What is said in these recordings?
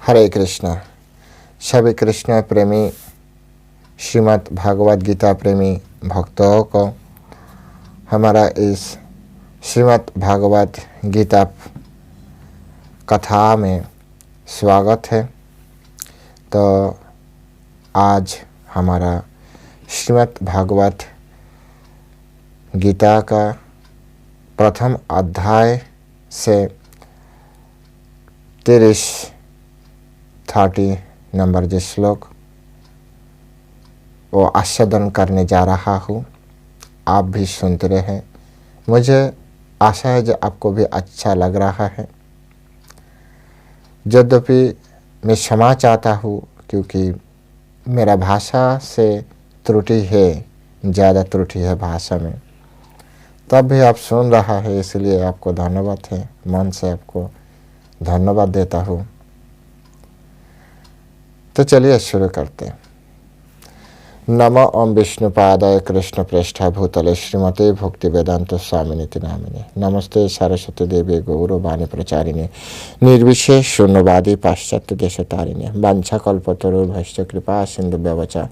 हरे कृष्ण। सभी कृष्ण प्रेमी श्रीमद् भागवत गीता प्रेमी भक्तों को हमारा इस श्रीमद् भागवत गीता कथा में स्वागत है। तो आज हमारा श्रीमद् भागवत गीता का प्रथम अध्याय से 30 नंबर जो श्लोक वो आस्वादन करने जा रहा हूँ। आप भी सुनते रहे। मुझे आशा है जो आपको भी अच्छा लग रहा है। यद्यपि मैं क्षमा चाहता हूँ क्योंकि मेरा भाषा से त्रुटि है, ज़्यादा त्रुटि है भाषा में, तब भी आप सुन रहा है, इसलिए आपको धन्यवाद है। मन से आपको धन्यवाद देता हूँ। तो चलिए शुरू करते हैं। नमो ओम विष्णुपादाय कृष्ण प्रेष्ठा भूतले श्रीमते भक्ति वेदांत स्वामिनिति नामिने नमस्ते सरस्वती देवी गौरवाणी प्रचारिणे निर्विशेष शून्यवादी पाश्चात्य देशतारिणे वाञ्छाकल्पतरुर्भश्च कृपा सिंधु व्यवचा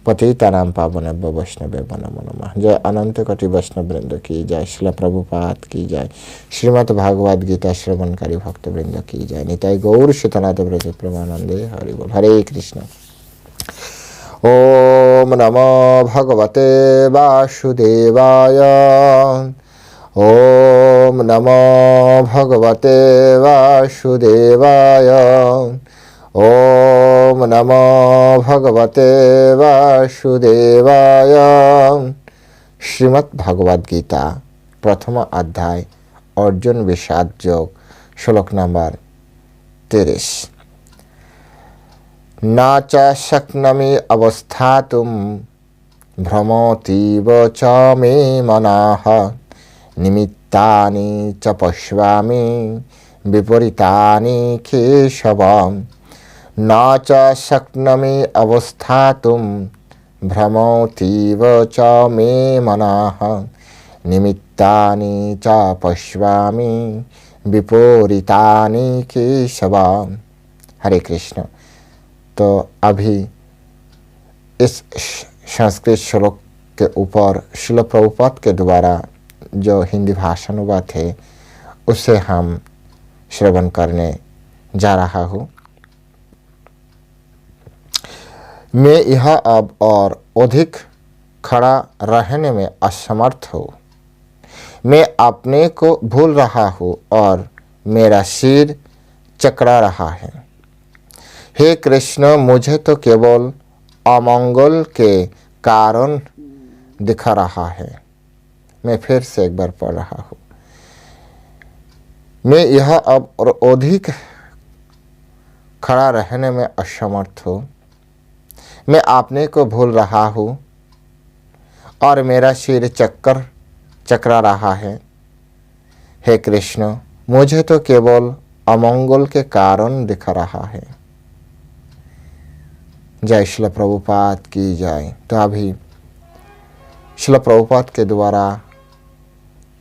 पतितानां पावनेभ्यो वैष्णवेभ्यो नमो नमः। जय अनंत कोटि वैष्णव वृंद की जय। श्रील प्रभुपाद की जय। श्रीमद् भागवत गीता श्रवणकारी भक्त वृंद की जय। निताय गौर शितनाथ ब्रज प्रेमानंदे हरि बोल। हरे कृष्ण। ओम नमो भगवते वासुदेवाय। ओम नमो भगवते वासुदेवाय। ओम नमो भगवते वासुदेवाय। श्रीमद् भागवत गीता प्रथम अध्याय अर्जुन विषाद योग श्लोक नंबर 30। न च शक्नोमि अवस्थातुं भ्रमतीव च मे मनः निमित्तानि च पश्यामि विपरीतानि केशव। न च शक्नोमि अवस्थातुं भ्रमतीव च मे मनः निमित्तानि च पश्यामि विपरीतानि केशव। हरे कृष्ण। तो अभी इस संस्कृत श्लोक के ऊपर श्रील प्रभुपाद के द्वारा जो हिंदी भाषानुवाद है उसे हम श्रवण करने जा रहा हूँ। मैं यह अब और अधिक खड़ा रहने में असमर्थ हूँ। मैं अपने को भूल रहा हूँ और मेरा सिर चकरा रहा है। हे कृष्ण, मुझे तो केवल अमंगल के कारण दिखा रहा है। मैं फिर से एक बार पढ़ रहा हूँ। मैं यह अब और अधिक खड़ा रहने में असमर्थ हूँ। मैं अपने को भूल रहा हूँ और मेरा सिर चकरा रहा है। हे कृष्ण, मुझे तो केवल अमंगल के कारण दिखा रहा है। जय श्रील प्रभुपाद की जय। तो अभी श्रील प्रभुपाद के द्वारा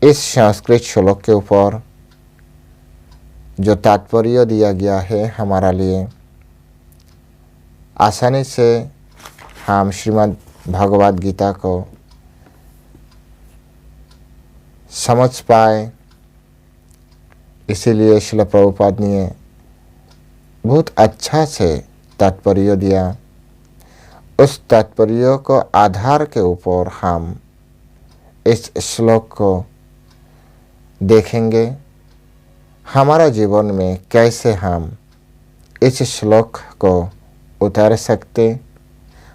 इस संस्कृत श्लोक के ऊपर जो तात्पर्य दिया गया है हमारा लिए आसानी से हम श्रीमद् भगवद गीता को समझ पाए, इसीलिए श्रील प्रभुपाद ने बहुत अच्छा से तात्पर्य दिया। उस तात्पर्य को आधार के ऊपर हम इस श्लोक को देखेंगे। हमारा जीवन में कैसे हम इस श्लोक को उतार सकते,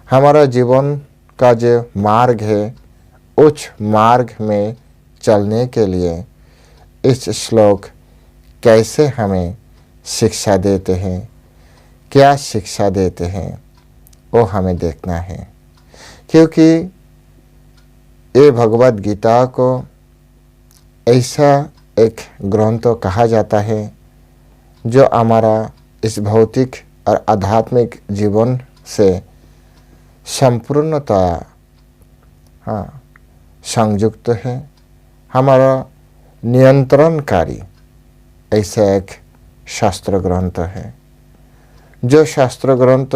हमारा जीवन का जो मार्ग है उस मार्ग में चलने के लिए इस श्लोक कैसे हमें शिक्षा देते हैं, क्या शिक्षा देते हैं, वो हमें देखना है। क्योंकि ये भगवत गीता को ऐसा एक ग्रंथ कहा जाता है जो हमारा इस भौतिक और आध्यात्मिक जीवन से संपूर्णतः संयुक्त है, हमारा नियंत्रणकारी ऐसा एक शास्त्र ग्रंथ है। जो शास्त्र ग्रंथ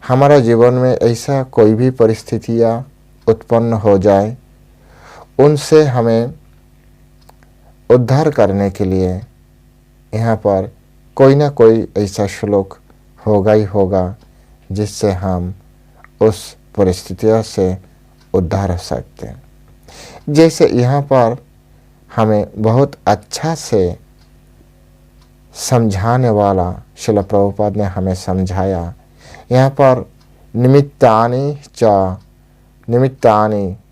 हमारा जीवन में ऐसा कोई भी परिस्थितियाँ उत्पन्न हो जाए, उनसे हमें उद्धार करने के लिए यहाँ पर कोई ना कोई ऐसा श्लोक होगा ही होगा जिससे हम उस परिस्थितियों से उद्धार हो सकते हैं। जैसे यहाँ पर हमें बहुत अच्छा से समझाने वाला श्रील प्रभुपाद ने हमें समझाया। यहाँ पर निमित्तानि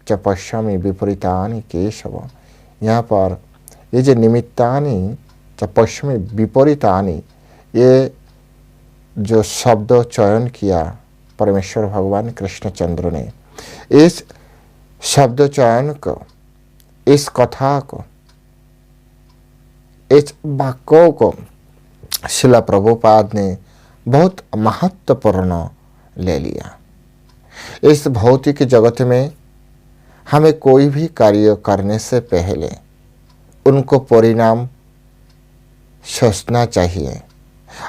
च पश्यामि विपरीतानि केशव। यहाँ पर ये जो निमित्तानि च पश्यामि विपरीतानि, ये जो शब्द चयन किया परमेश्वर भगवान कृष्णचंद्र ने, इस शब्द चयन को, इस कथा को, इस वाक्यों को श्रील प्रभुपाद ने बहुत महत्वपूर्ण ले लिया। इस भौतिक जगत में हमें कोई भी कार्य करने से पहले उनको परिणाम सोचना चाहिए।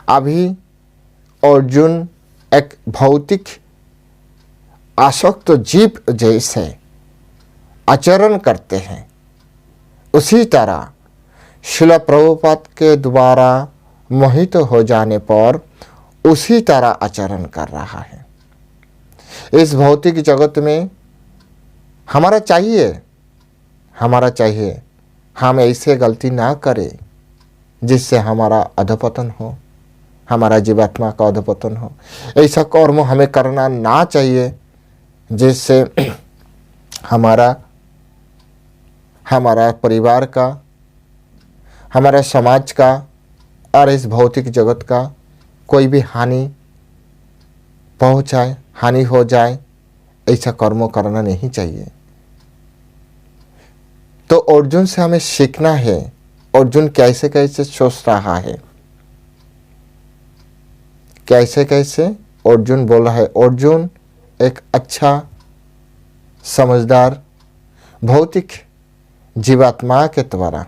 अभी अर्जुन एक भौतिक आसक्त जीव जैसे आचरण करते हैं, उसी तरह श्रील प्रभुपाद के द्वारा मोहित हो जाने पर उसी तरह आचरण कर रहा है। इस भौतिक जगत में हमारा चाहिए हम ऐसे गलती ना करें जिससे हमारा अधपतन हो, हमारा जीवात्मा का अधपतन हो। ऐसा कर्म हमें करना ना चाहिए जिससे हमारा परिवार का, हमारा समाज का और इस भौतिक जगत का कोई भी हानि पहुंचाए, हानि हो जाए। ऐसा कर्म करना नहीं चाहिए। तो अर्जुन से हमें सीखना है, अर्जुन कैसे कैसे सोच रहा है, कैसे कैसे अर्जुन बोल रहा है। अर्जुन एक अच्छा समझदार भौतिक जीवात्मा के द्वारा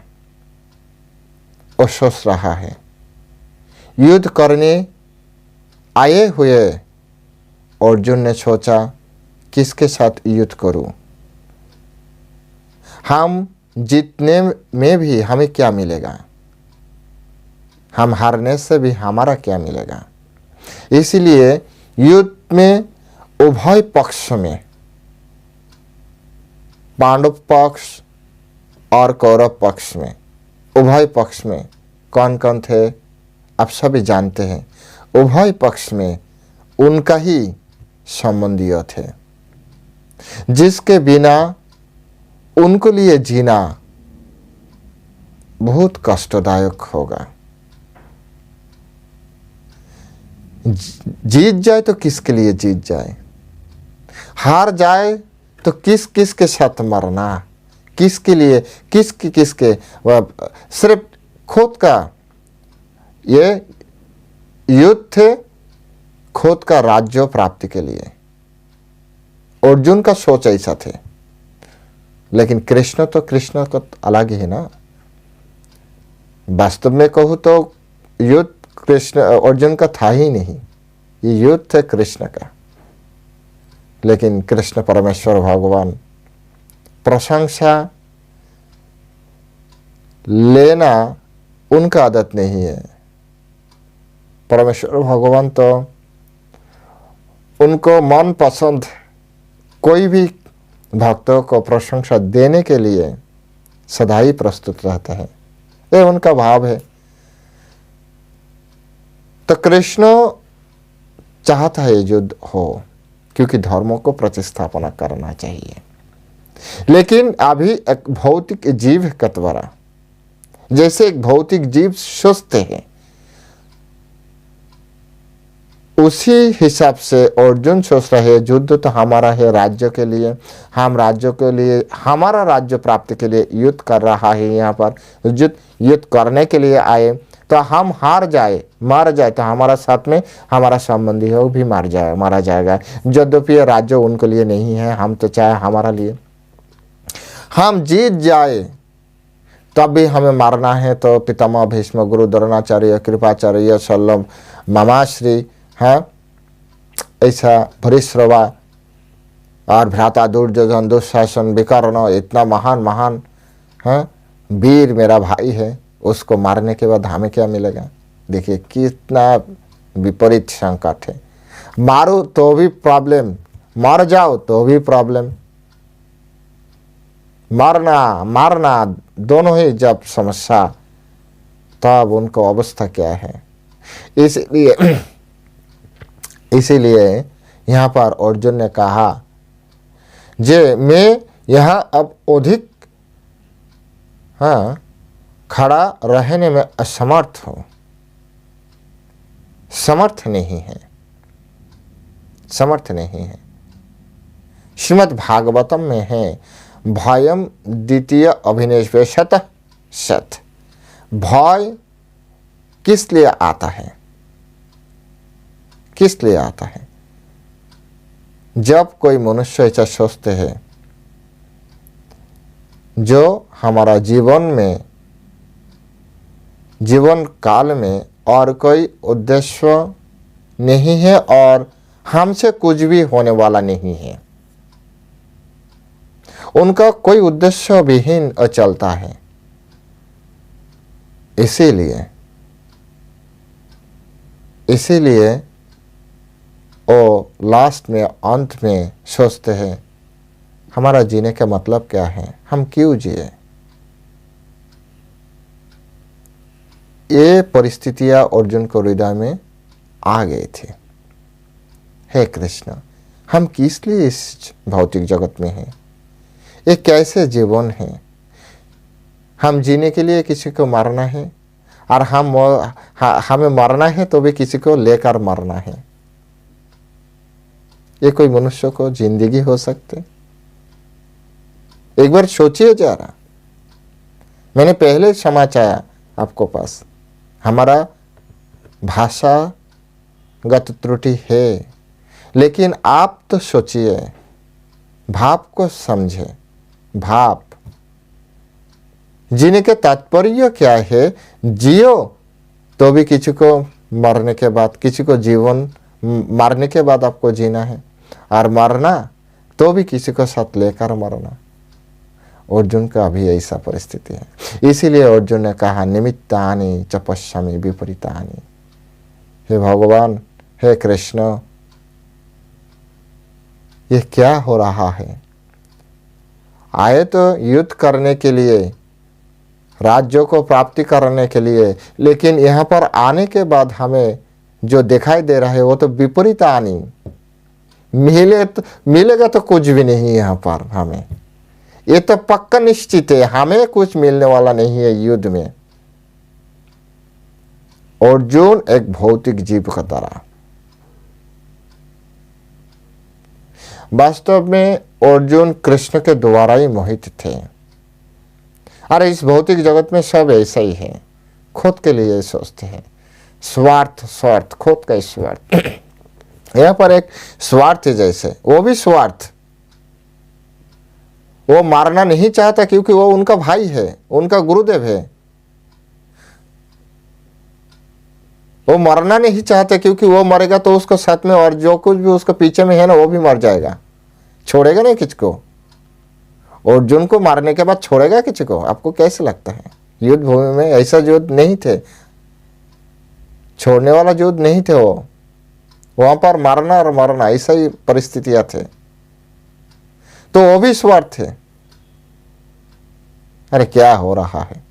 वो सोच रहा है। युद्ध करने आए हुए अर्जुन ने सोचा किसके साथ युद्ध करूं, हम जीतने में भी हमें क्या मिलेगा, हम हारने से भी हमारा क्या मिलेगा। इसलिए युद्ध में उभय पक्ष में, पांडव पक्ष और कौरव पक्ष में, उभय पक्ष में कौन कौन थे आप सभी जानते हैं। उभय पक्ष में उनका ही संबंधियों थे, जिसके बिना उनको लिए जीना बहुत कष्टदायक होगा। जीत जाए तो किसके लिए जीत जाए, हार जाए तो किस किस के साथ मरना, किसके लिए, किसके सिर्फ खुद का ये युद्ध थे, खुद का राज्य प्राप्ति के लिए। अर्जुन का सोच ऐसा थे, लेकिन कृष्ण तो अलग ही है ना। वास्तव में कहूँ तो युद्ध कृष्ण अर्जुन का था ही नहीं, ये युद्ध थे कृष्ण का। लेकिन कृष्ण परमेश्वर भगवान प्रशंसा लेना उनका आदत नहीं है। परमेश्वर भगवान तो उनको मन पसंद कोई भी भक्तों को प्रशंसा देने के लिए सदा ही प्रस्तुत रहता है, ये उनका भाव है। तो कृष्ण चाहता है युद्ध हो, क्योंकि धर्मों को प्रतिस्थापना करना चाहिए। लेकिन अभी एक भौतिक जीव के द्वारा, जैसे एक भौतिक जीव सोचते हैं, उसी हिसाब से अर्जुन सोच रहे हैं युद्ध तो हमारा है राज्य के लिए, हम राज्य के लिए, हमारा राज्य प्राप्ति के लिए युद्ध कर रहा है। यहाँ पर युद्ध करने के लिए आए, तो हम हार जाए, मार जाए तो हमारा साथ में हमारा संबंधी हो भी मारा जाएगा। यद्यपि राज्य उनके लिए नहीं है, हम तो चाहे हमारा लिए। हम जीत जाए तब भी हमें मारना है तो पितामह भीष्म गुरु द्रोणाचार्य कृपाचार्य शल्यम मामाश्री, हाँ, ऐसा भूरिश्रवा और भ्राता दुर्योधन दुशासन विकर्ण, इतना महान महान, हाँ, वीर मेरा भाई है, उसको मारने के बाद हमें क्या मिलेगा? देखिए कितना विपरीत संकट है। मारो तो भी प्रॉब्लम, मर जाओ तो भी प्रॉब्लम, मारना मारना दोनों ही जब समस्या, तब उनको अवस्था क्या है। इसीलिए यहाँ पर अर्जुन ने कहा जे मैं यहाँ अब अधिक, हाँ, खड़ा रहने में असमर्थ हूँ, समर्थ नहीं है, समर्थ नहीं है। श्रीमद् भागवतम में है भयम द्वितीय अभिनिवेशत सत। भय किस लिए आता है? किस लिए आता है? जब कोई मनुष्य ऐसा सोचते हैं जो हमारा जीवन में, जीवन काल में और कोई उद्देश्य नहीं है और हमसे कुछ भी होने वाला नहीं है, उनका कोई उद्देश्य विहीन चलता है। इसीलिए वो लास्ट में, अंत में सोचते हैं हमारा जीने का मतलब क्या है, हम क्यों जिए। ये परिस्थितियां अर्जुन को हृदय में आ गई थी। हे कृष्ण, हम किस लिए इस भौतिक जगत में हैं? ये कैसे जीवन है? हम जीने के लिए किसी को मारना है और हमें मरना है तो भी किसी को लेकर मरना है। ये कोई मनुष्य को जिंदगी हो सकते? एक बार सोचिए जरा। मैंने पहले समाचाया आपको पास, हमारा भाषागत त्रुटि है, लेकिन आप तो सोचिए, भाव को समझे। भाव जीने के तात्पर्य क्या है? जियो तो भी किसी को मरने के बाद, किसी को जीवन मारने के बाद आपको जीना है, और मरना तो भी किसी को साथ लेकर मरना। अर्जुन का भी ऐसा परिस्थिति है। इसीलिए अर्जुन ने कहा निमित्तानि च पश्यामि विपरीतानि। हे भगवान, हे कृष्ण, ये क्या हो रहा है? आए तो युद्ध करने के लिए, राज्यों को प्राप्ति करने के लिए, लेकिन यहाँ पर आने के बाद हमें जो दिखाई दे रहा है वो तो विपरीत आनी। मिलेगा तो कुछ भी नहीं यहाँ पर हमें, ये तो पक्का निश्चित है, हमें कुछ मिलने वाला नहीं है युद्ध में। अर्जुन एक भौतिक जीव का तरह। वास्तव में अर्जुन कृष्ण के द्वारा ही मोहित थे। अरे इस भौतिक जगत में सब ऐसा ही है, खुद के लिए सोचते हैं, स्वार्थ स्वार्थ, खुद का स्वार्थ। यहाँ पर एक स्वार्थ है, जैसे वो भी स्वार्थ। वो मारना नहीं चाहता क्योंकि वो उनका भाई है, उनका गुरुदेव है। वो मरना नहीं चाहते क्योंकि वो मरेगा तो उसको साथ में और जो कुछ भी उसके पीछे में है ना, वो भी मर जाएगा, छोड़ेगा नहीं किसी को। अर्जुन को मारने के बाद छोड़ेगा किसी को? आपको कैसे लगता है? युद्ध भूमि में ऐसा युद्ध नहीं थे, छोड़ने वाला युद्ध नहीं थे। वो वहां पर मारना और मरना ऐसा ही परिस्थितियां थे, तो वो भी स्वार्थ थे। अरे क्या हो रहा है?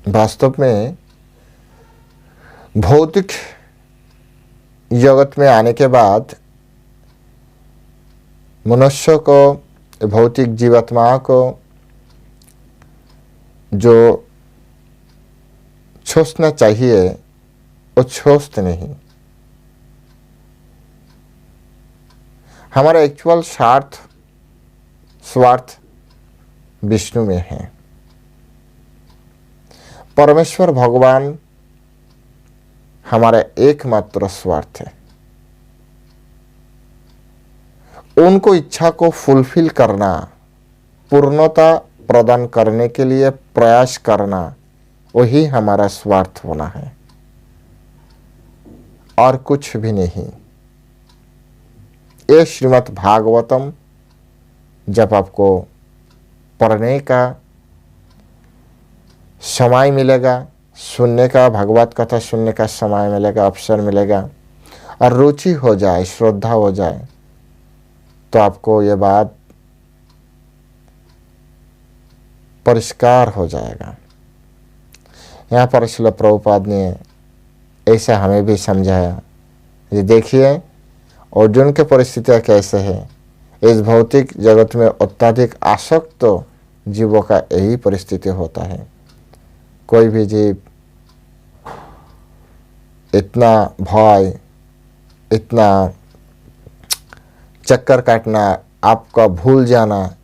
वास्तव में भौतिक जगत में आने के बाद मनुष्य को, भौतिक जीवात्मा को जो सोचना चाहिए वो सोचते नहीं। हमारा एक्चुअल स्वार्थ विष्णु में है। परमेश्वर भगवान हमारा एकमात्र स्वार्थ है। उनको इच्छा को फुलफिल करना पूर्णता प्रदान करने के लिए प्रयास करना, वही हमारा स्वार्थ होना है और कुछ भी नहीं। ये श्रीमद् भागवतम जब आपको पढ़ने का समय मिलेगा, सुनने का, भगवत कथा सुनने का समय मिलेगा, अवसर मिलेगा और रुचि हो जाए, श्रद्धा हो जाए, तो आपको ये बात परिष्कार हो जाएगा। यहाँ पर श्रील प्रभुपाद ने ऐसा हमें भी समझाया। ये देखिए अर्जुन की परिस्थितियाँ कैसे है। इस भौतिक जगत में अत्यधिक आसक्त जीवों का यही परिस्थिति होता है। कोई भी जीव इतना भय, इतना चक्कर काटना, आपका भूल जाना,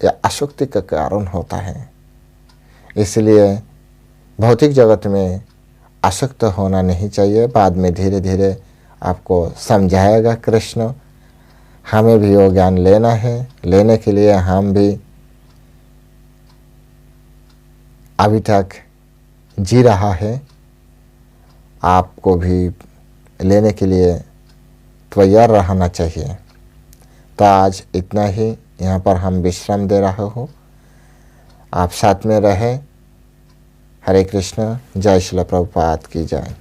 यह आसक्ति का कारण होता है। इसलिए भौतिक जगत में आसक्त होना नहीं चाहिए। बाद में धीरे धीरे आपको समझाएगा कृष्ण। हमें भी वो ज्ञान लेना है, लेने के लिए हम भी अभी तक जी रहा है, आपको भी लेने के लिए तैयार रहना चाहिए। तो आज इतना ही, यहाँ पर हम विश्राम दे रहे हो। आप साथ में रहें। हरे कृष्ण। जय श्रील प्रभुपाद की जय।